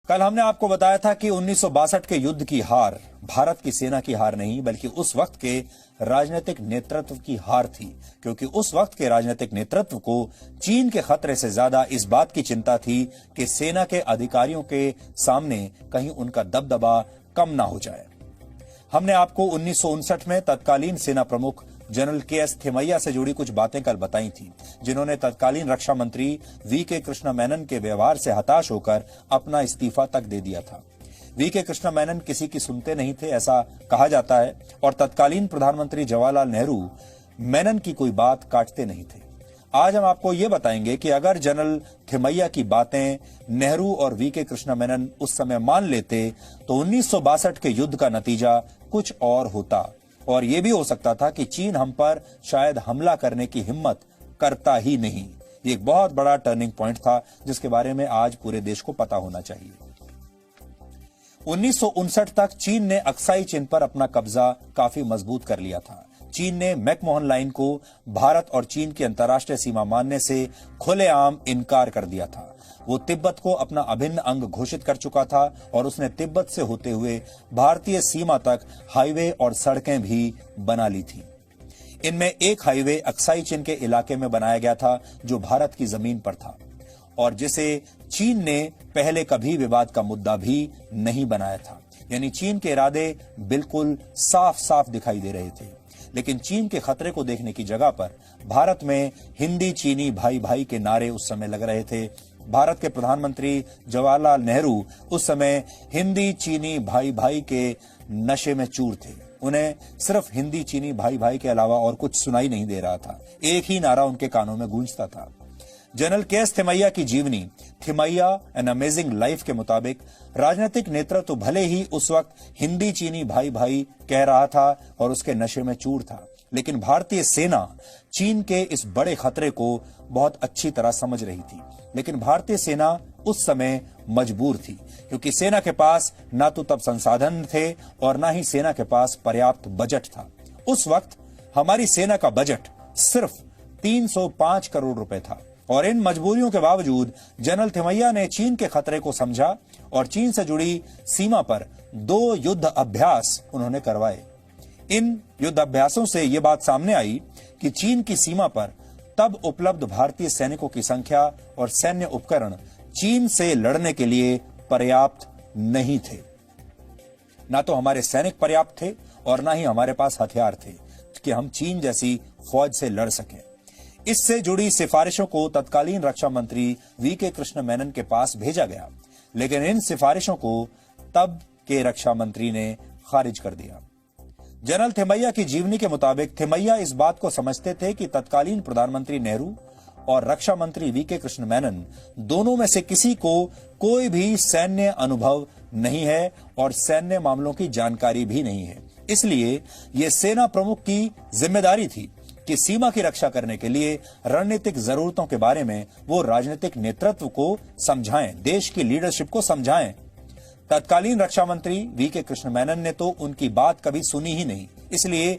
कल हमने आपको बताया था कि 1962 के युद्ध की हार भारत की सेना की हार नहीं बल्कि उस वक्त के राजनीतिक नेतृत्व की हार थी, क्योंकि उस वक्त के राजनीतिक नेतृत्व को चीन के खतरे से ज्यादा इस बात की चिंता थी कि सेना के अधिकारियों के सामने कहीं उनका दबदबा कम ना हो जाए। हमने आपको 1959 में तत्कालीन सेना प्रमुख जनरल के.एस. थिमैया से जुड़ी कुछ बातें कल बताई थी, जिन्होंने तत्कालीन रक्षा मंत्री वी.के. कृष्णा मेनन के व्यवहार से हताश होकर अपना इस्तीफा तक दे दिया था। वी.के. कृष्णा मेनन किसी की सुनते नहीं थे, ऐसा कहा जाता है, और तत्कालीन प्रधानमंत्री जवाहरलाल नेहरू मेनन की कोई बात काटते नहीं थे। आज हम आपको ये बताएंगे कि अगर जनरल थिमैया की बातें नेहरू और वी.के. कृष्णा मेनन उस समय मान लेते तो 1962 के युद्ध का नतीजा कुछ और होता, और यह भी हो सकता था कि चीन हम पर शायद हमला करने की हिम्मत करता ही नहीं। ये एक बहुत बड़ा टर्निंग पॉइंट था जिसके बारे में आज पूरे देश को पता होना चाहिए। 1959 तक चीन ने अक्साई चीन पर अपना कब्जा काफी मजबूत कर लिया था। चीन ने मैकमोहन लाइन को भारत और चीन की अंतर्राष्ट्रीय सीमा मानने से खुलेआम इनकार कर दिया था। वो तिब्बत को अपना अभिन्न अंग घोषित कर चुका था और उसने तिब्बत से होते हुए भारतीय सीमा तक हाईवे और सड़कें भी बना ली थी। इनमें एक हाईवे अक्साई चीन के इलाके में बनाया गया था जो भारत की जमीन पर था और जिसे चीन ने पहले कभी विवाद का मुद्दा भी नहीं बनाया था। यानी चीन के इरादे बिल्कुल साफ साफ दिखाई दे रहे थे, लेकिन चीन के खतरे को देखने की जगह पर भारत में हिंदी चीनी भाई भाई के नारे उस समय लग रहे थे। भारत के प्रधानमंत्री जवाहरलाल नेहरू उस समय हिंदी चीनी भाई भाई के नशे में चूर थे। उन्हें सिर्फ हिंदी चीनी भाई भाई के अलावा और कुछ सुनाई नहीं दे रहा था, एक ही नारा उनके कानों में गूंजता था। General KS. थिमैया की जीवनी थिमैया एन अमेजिंग लाइफ के मुताबिक राजनीतिक नेतृत्व भले ही उस वक्त हिंदी चीनी भाई भाई कह रहा था और उसके नशे में चूर था, लेकिन भारतीय सेना चीन के इस बड़े खतरे को बहुत अच्छी तरह समझ रही थी। लेकिन भारतीय सेना उस समय मजबूर थी, क्योंकि सेना के पास ना तो तब संसाधन थे और ना ही सेना के पास पर्याप्त बजट था। उस वक्त हमारी सेना का बजट सिर्फ 305 करोड़ रुपए था और इन मजबूरियों के बावजूद जनरल थिमैया ने चीन के खतरे को समझा और चीन से जुड़ी सीमा पर 2 युद्ध अभ्यास उन्होंने करवाए। इन युद्ध अभ्यासों से यह बात सामने आई कि चीन की सीमा पर तब उपलब्ध भारतीय सैनिकों की संख्या और सैन्य उपकरण चीन से लड़ने के लिए पर्याप्त नहीं थे। ना तो हमारे सैनिक पर्याप्त थे और ना ही हमारे पास हथियार थे कि हम चीन जैसी फौज से लड़ सकें। इससे जुड़ी सिफारिशों को तत्कालीन रक्षा मंत्री वी.के. कृष्ण मेनन के पास भेजा गया, लेकिन इन सिफारिशों को तब के रक्षा मंत्री ने खारिज कर दिया। जनरल थिमैया की जीवनी के मुताबिक थिमैया इस बात को समझते थे कि तत्कालीन प्रधानमंत्री नेहरू और रक्षा मंत्री वी.के. कृष्ण मेनन दोनों में से किसी को कोई भी सैन्य अनुभव नहीं है और सैन्य मामलों की जानकारी भी नहीं है। इसलिए यह सेना प्रमुख की जिम्मेदारी थी कि सीमा की रक्षा करने के लिए रणनीतिक जरूरतों के बारे में वो राजनीतिक नेतृत्व को समझाएं, देश की लीडरशिप को समझाएं। तत्कालीन रक्षा मंत्री वी.के. कृष्ण मेनन ने तो उनकी बात कभी सुनी ही नहीं। इसलिए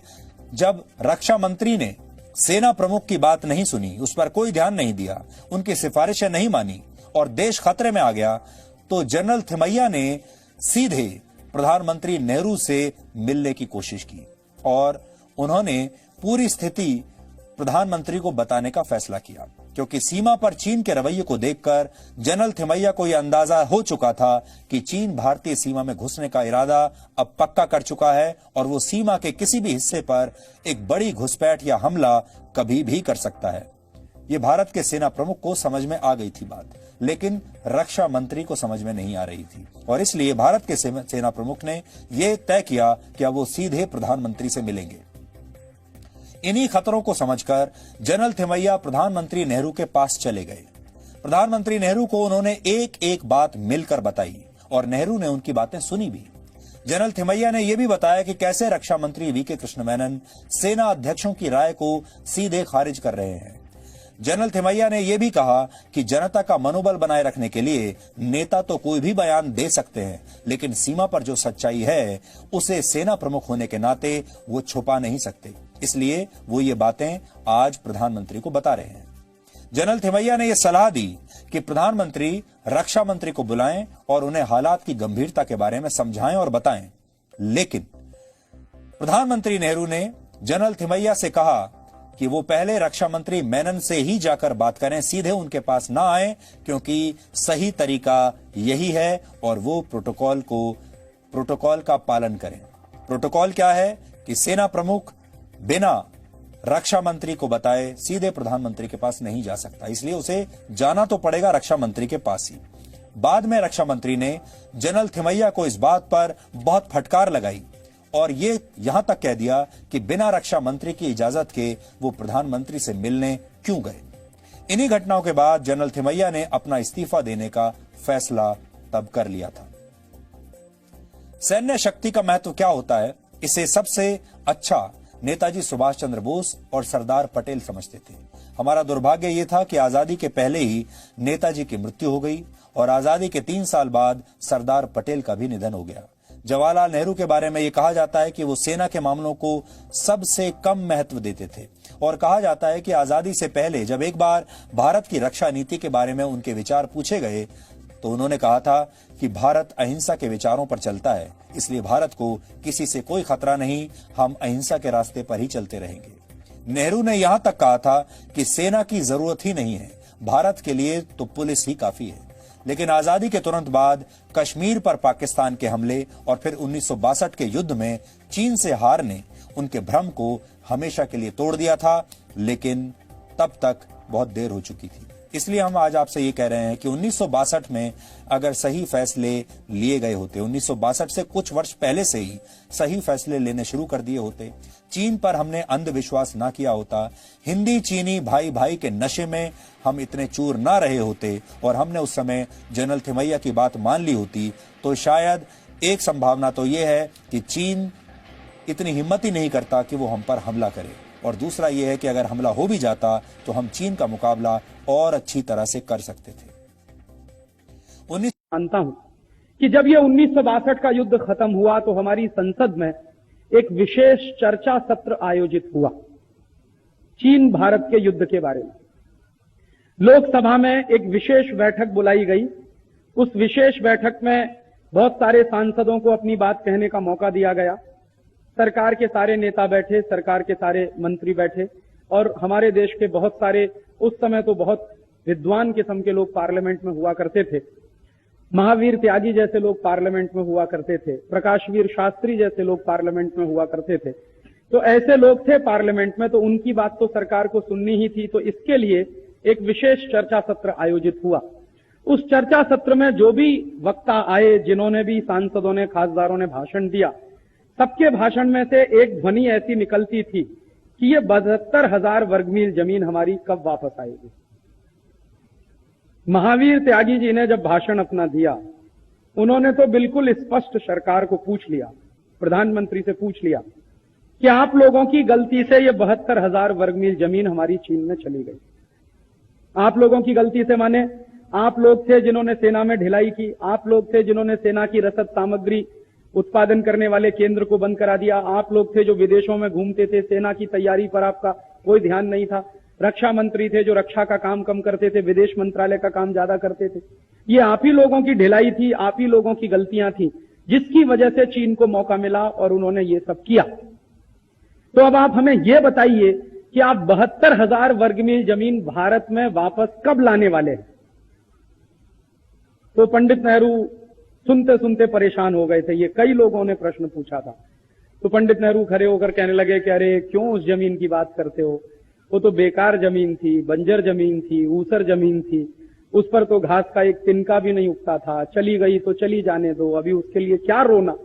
जब रक्षा मंत्री ने सेना प्रमुख की बात नहीं सुनी, उस पर कोई ध्यान नहीं दिया, उनकी सिफारिशें नहीं मानी और देश खतरे में आ गया, तो जनरल थिमैया ने सीधे प्रधानमंत्री नेहरू से मिलने की कोशिश की और उन्होंने पूरी स्थिति प्रधानमंत्री को बताने का फैसला किया, क्योंकि सीमा पर चीन के रवैये को देखकर जनरल थिमैया को यह अंदाजा हो चुका था कि चीन भारतीय सीमा में घुसने का इरादा अब पक्का कर चुका है और वो सीमा के किसी भी हिस्से पर एक बड़ी घुसपैठ या हमला कभी भी कर सकता है। ये भारत के सेना प्रमुख को समझ में आ गई थी बात, लेकिन रक्षा मंत्री को समझ में नहीं आ रही थी और इसलिए भारत के सेना प्रमुख ने यह तय किया कि अब वो सीधे प्रधानमंत्री से मिलेंगे। इन्हीं खतरों को समझकर जनरल थिमैया प्रधानमंत्री नेहरू के पास चले गए। प्रधानमंत्री नेहरू को उन्होंने एक एक बात मिलकर बताई और नेहरू ने उनकी बातें सुनी भी। जनरल थिमैया ने यह भी बताया कि कैसे रक्षा मंत्री वी.के. कृष्ण मेनन सेना अध्यक्षों की राय को सीधे खारिज कर रहे हैं। जनरल थिमैया ने यह भी कहा कि जनता का मनोबल बनाए रखने के लिए नेता तो कोई भी बयान दे सकते हैं, लेकिन सीमा पर जो सच्चाई है उसे सेना प्रमुख होने के नाते वो छुपा नहीं सकते। इसलिए वो ये बातें आज प्रधानमंत्री को बता रहे हैं। जनरल थिमैया ने यह सलाह दी कि प्रधानमंत्री रक्षा मंत्री को बुलाएं और उन्हें हालात की गंभीरता के बारे में समझाएं और बताएं। लेकिन प्रधानमंत्री नेहरू ने जनरल थिमैया से कहा कि वो पहले रक्षा मंत्री मेनन से ही जाकर बात करें, सीधे उनके पास ना आए, क्योंकि सही तरीका यही है और वो प्रोटोकॉल का पालन करें। प्रोटोकॉल क्या है कि सेना प्रमुख बिना रक्षा मंत्री को बताए सीधे प्रधानमंत्री के पास नहीं जा सकता, इसलिए उसे जाना तो पड़ेगा रक्षा मंत्री के पास ही। बाद में रक्षा मंत्री ने जनरल थिमैया को इस बात पर बहुत फटकार लगाई और ये यहां तक कह दिया कि बिना रक्षा मंत्री की इजाजत के वो प्रधानमंत्री से मिलने क्यों गए। इन्हीं घटनाओं के बाद जनरल थिमैया ने अपना इस्तीफा देने का फैसला तब कर लिया था। सैन्य शक्ति का महत्व क्या होता है, इसे सबसे अच्छा नेताजी सुभाष चंद्र बोस और सरदार पटेल समझते थे। हमारा दुर्भाग्य यह था कि आजादी के पहले ही नेताजी की मृत्यु हो गई और आजादी के 3 साल बाद सरदार पटेल का भी निधन हो गया। जवाहरलाल नेहरू के बारे में यह कहा जाता है कि वो सेना के मामलों को सबसे कम महत्व देते थे और कहा जाता है कि आजादी से पहले जब एक बार भारत की रक्षा नीति के बारे में उनके विचार पूछे गए तो उन्होंने कहा था कि भारत अहिंसा के विचारों पर चलता है, इसलिए भारत को किसी से कोई खतरा नहीं, हम अहिंसा के रास्ते पर ही चलते रहेंगे। नेहरू ने यहां तक कहा था कि सेना की जरूरत ही नहीं है, भारत के लिए तो पुलिस ही काफी है। लेकिन आजादी के तुरंत बाद कश्मीर पर पाकिस्तान के हमले और फिर 1962 के युद्ध में चीन से हार ने उनके भ्रम को हमेशा के लिए तोड़ दिया था, लेकिन तब तक बहुत देर हो चुकी थी। इसलिए हम आज आपसे ये कह रहे हैं कि 1962 में अगर सही फैसले लिए गए होते, 1962 से कुछ वर्ष पहले से ही सही फैसले लेने शुरू कर दिए होते, चीन पर हमने अंधविश्वास ना किया होता, हिंदी चीनी भाई भाई के नशे में हम इतने चूर ना रहे होते और हमने उस समय जनरल थिमैया की बात मान ली होती, तो शायद एक संभावना तो यह है कि चीन इतनी हिम्मत ही नहीं करता कि वो हम पर हमला करे, और दूसरा यह है कि अगर हमला हो भी जाता तो हम चीन का मुकाबला और अच्छी तरह से कर सकते थे। मानता हूं कि जब ये 1962 का युद्ध खत्म हुआ तो हमारी संसद में एक विशेष चर्चा सत्र आयोजित हुआ चीन भारत के युद्ध के बारे में। लोकसभा में एक विशेष बैठक बुलाई गई। उस विशेष बैठक में बहुत सारे सांसदों को अपनी बात कहने का मौका दिया गया। सरकार के सारे नेता बैठे, सरकार के सारे मंत्री बैठे और हमारे देश के बहुत सारे, उस समय तो बहुत विद्वान किस्म के लोग पार्लियामेंट में हुआ करते थे। महावीर त्यागी जैसे लोग पार्लियामेंट में हुआ करते थे, प्रकाशवीर शास्त्री जैसे लोग पार्लियामेंट में हुआ करते थे। तो ऐसे लोग थे पार्लियामेंट में, तो उनकी बात तो सरकार को सुननी ही थी। तो इसके लिए एक विशेष चर्चा सत्र आयोजित हुआ। उस चर्चा सत्र में जो भी वक्ता आए, जिन्होंने भी सांसदों ने, खासदारों ने भाषण दिया, सबके भाषण में से एक ध्वनि ऐसी निकलती थी कि ये 72,000 वर्ग मील जमीन हमारी कब वापस आएगी। महावीर त्यागी जी ने जब भाषण अपना दिया, उन्होंने तो बिल्कुल स्पष्ट सरकार को पूछ लिया, प्रधानमंत्री से पूछ लिया कि आप लोगों की गलती से ये 72,000 वर्ग मील जमीन हमारी चीन में चली गई। आप लोगों की गलती से माने आप लोग थे जिन्होंने सेना में ढिलाई की, आप लोग थे जिन्होंने सेना की रसद सामग्री उत्पादन करने वाले केंद्र को बंद करा दिया, आप लोग थे जो विदेशों में घूमते थे, सेना की तैयारी पर आपका कोई ध्यान नहीं था, रक्षा मंत्री थे जो रक्षा का काम कम करते थे, विदेश मंत्रालय का काम ज्यादा करते थे। ये आप ही लोगों की ढिलाई थी, आप ही लोगों की गलतियां थी, जिसकी वजह से चीन को मौका मिला और उन्होंने ये सब किया। तो अब आप हमें ये बताइए कि आप 72,000 वर्ग मील जमीन भारत में वापस कब लाने वाले हैं। तो पंडित नेहरू सुनते सुनते परेशान हो गए थे। ये कई लोगों ने प्रश्न पूछा था। तो पंडित नेहरू खड़े होकर कहने लगे कि अरे क्यों उस जमीन की बात करते हो, वो तो बेकार जमीन थी, बंजर जमीन थी, ऊसर जमीन थी, उस पर तो घास का एक तिनका भी नहीं उगता था, चली गई तो चली जाने दो, अभी उसके लिए क्या रोना।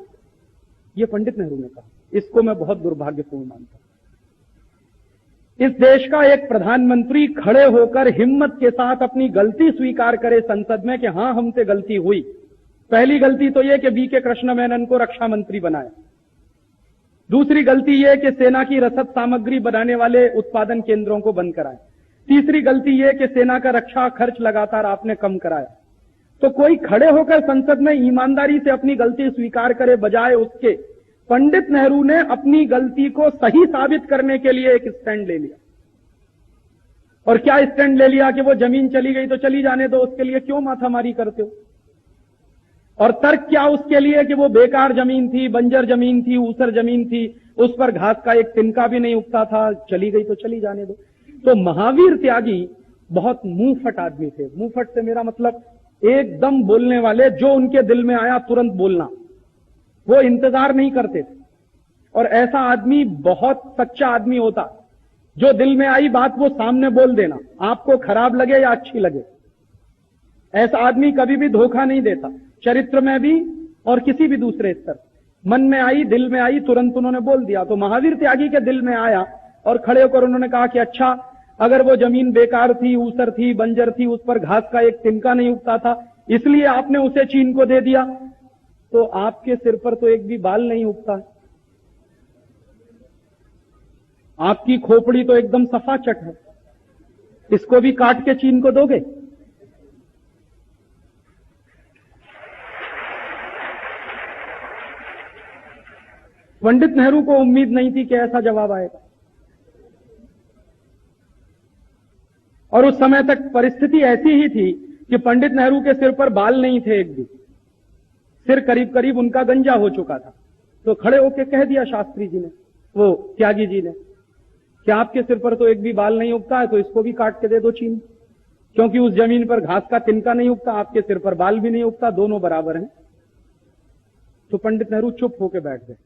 ये पंडित नेहरू ने कहा। इसको मैं बहुत दुर्भाग्यपूर्ण मानता हूं। इस देश का एक प्रधानमंत्री खड़े होकर हिम्मत के साथ अपनी गलती स्वीकार करे संसद में कि हां हमसे गलती हुई। पहली गलती तो यह कि बी.के. कृष्ण मेनन को रक्षा मंत्री बनाया। दूसरी गलती यह कि सेना की रसद सामग्री बनाने वाले उत्पादन केंद्रों को बंद कराया। तीसरी गलती यह कि सेना का रक्षा खर्च लगातार आपने कम कराया। तो कोई खड़े होकर संसद में ईमानदारी से अपनी गलती स्वीकार करे, बजाय उसके पंडित नेहरू ने अपनी गलती को सही साबित करने के लिए एक स्टैंड ले लिया और क्या स्टैंड ले लिया कि वो जमीन चली गई तो चली जाने दो, उसके लिए क्यों माथामारी करते हो? और तर्क क्या उसके लिए कि वो बेकार जमीन थी, बंजर जमीन थी, ऊसर जमीन थी, उस पर घास का एक तिनका भी नहीं उगता था, चली गई तो चली जाने दो। तो महावीर त्यागी बहुत मुंहफट आदमी थे। मुंहफट से मेरा मतलब एकदम बोलने वाले, जो उनके दिल में आया तुरंत बोलना, वो इंतजार नहीं करते थे। और ऐसा आदमी बहुत सच्चा आदमी होता, जो दिल में आई बात वो सामने बोल देना, आपको खराब लगे या अच्छी लगे। ऐसा आदमी कभी भी धोखा नहीं देता, चरित्र में भी और किसी भी दूसरे स्तर। मन में आई, दिल में आई, तुरंत उन्होंने बोल दिया। तो महावीर त्यागी के दिल में आया और खड़े होकर उन्होंने कहा कि अच्छा, अगर वो जमीन बेकार थी, ऊसर थी, बंजर थी, उस पर घास का एक तिनका नहीं उगता था, इसलिए आपने उसे चीन को दे दिया, तो आपके सिर पर तो एक भी बाल नहीं उगता, आपकी खोपड़ी तो एकदम सफाचट है, इसको भी काट के चीन को दोगे? पंडित नेहरू को उम्मीद नहीं थी कि ऐसा जवाब आएगा। और उस समय तक परिस्थिति ऐसी ही थी कि पंडित नेहरू के सिर पर बाल नहीं थे, एक भी सिर करीब करीब उनका गंजा हो चुका था। तो खड़े होकर कह दिया शास्त्री जी ने, वो त्यागी जी ने, कि आपके सिर पर तो एक भी बाल नहीं उगता है, तो इसको भी काट के दे दो चीन, क्योंकि उस जमीन पर घास का तिनका नहीं उगता, आपके सिर पर बाल भी नहीं उगता, दोनों बराबर हैं। तो पंडित नेहरू चुप होकर बैठ गए।